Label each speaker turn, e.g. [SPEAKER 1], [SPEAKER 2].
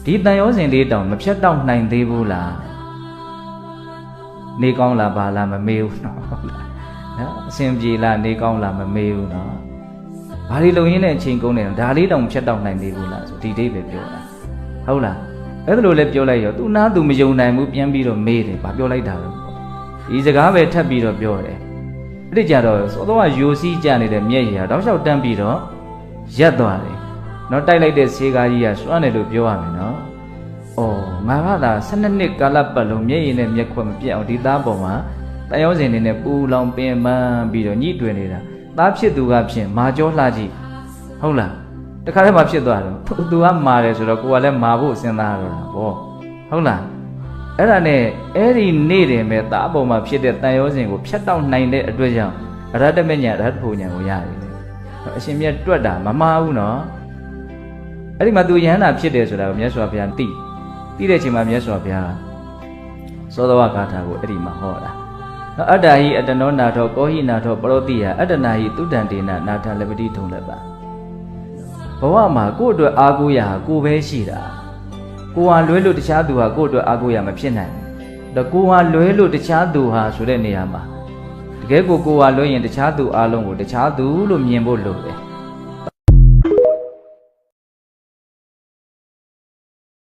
[SPEAKER 1] ဒီတန်ရောစဉ်လေးတောင်မဖြတ်တော့နိုင်သေးဘူးလားနေကောင်းလားဘာလားမမေးဘူးနော်နော်အစဉ်ပြေလားနေကောင်းလားမမေးဘူးနော်ဘာလို့လုံရင်းနဲ့အချိန်ကုန်နေဒါလေးတောင်ဖြတ်တော့နိုင်သေးဘူးလားဆိုဒီအိဗယ်ပြောတာဟုတ်လားအဲ့ဒါလိုလည်းပြောလိုက်ရောသူနာသူမယုံနိုင်ဘူးပြန်ပြီးတော့မေးတယ်ဘာပြောလိုက်တာလဲဒီစကားပဲထပ်ပြီးတော့ပြောတယ်အဲ့ဒီကြတော့စောတော့ကယိုစီးကြနေတဲ့မျက်ရည်ဟာတောက်လျှောက်တန်းပြီးတော့ရက်သွားတယ်နော်တိုက်လိုက်တဲ့ဆေးကားကြီးကစွန့်တယ်လို့ပြောရမယ်နော်အော်ငါကသာ12နှစ်ကာလပတ်လုံးမျက်ရည်နဲ့မျက်ခွက်မပြတ်အောင်ဒီသားပေါ်မှာတန်ရောစင်နေနဲ့ပူလောင်ပင်ပန်းပြီးတော့ညှိတွင်နေတာသားဖြစ်သူကဖြင့်မာကြောလှကြည့်ဟုတ်လားတခါတည်းမှဖြစ်သွားတော့သူကမာတယ်ဆိုတော့ကိုကလည်းမာဖို့စဉ်းစားရတော့တာဗောဟုတ်လားအဲ့ဒါနဲ့အဲ့ဒီနေ့တယ်မဲ့သားပေါ်မှာဖြစ်တဲ့တန်ရောစင်ကိုဖြတ်တောက်နိုင်တဲ့အတွက်ကြောင့်အရဟတမေညာအရဟတဖို့ညာကိုရတယ်အရှင်မြတ်တွက်တာမမှားဘူးနော်အဲ့ဒီမှာသူယဟန္တာဖြစ်တယ်ဆိုတာကိုမြတ်စွာဘုရားသိတဲ့အချိန်မှာမြတ်စွာဘုရားသောသောဝဂါထာကိုအဲ့ဒီမှာဟောတာနော်အတ္တဟိအတ္တနောနာထောကောဟိနာထောပရောတိယအတ္တနာဟိတုတံတေနနာထလပတိထုံလည်းပါဘဝမှာကိုယ့်အတွက်အားကိုးရဟာကိုယ်ပဲရှိတာကိုဟာလွဲလို့တခြားသူဟာကိုယ့်အတွက်အားကိုးရမဖြစ်နိုင်ဘူးဒါကိုဟာလွဲလို့တခြားသူဟာဆိုတဲ့နေရာမှာတကယ်ကိုဟာလွဲရင်တခြားသူအားလုံးကိုတခြားသူလို့မြင်ဖို့လိုတယ်